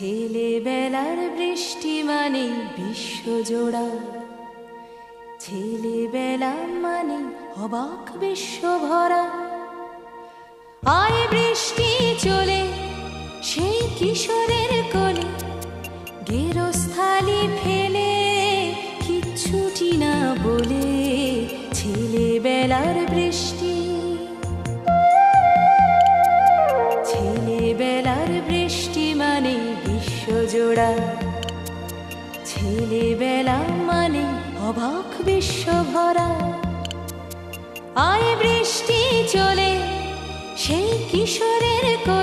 ছেলেবেলার বৃষ্টি মানে বিশ্বজোড়া, ছেলেবেলা মানে অবাক বিশ্বভরা। আয় বৃষ্টি চলে সেই কিশোরের কোলে, গেরস্থালি ফেলে কিচ্ছুটি না বলে। ছেলেবেলার বৃষ্টি, ছেলেবেলার বৃষ্টি মানে বিশ্বজোড়া, ছেলেবেলা মানে অবাক বিশ্বভরা। আয় বৃষ্টি চলে সেই কিশোরের কোলে,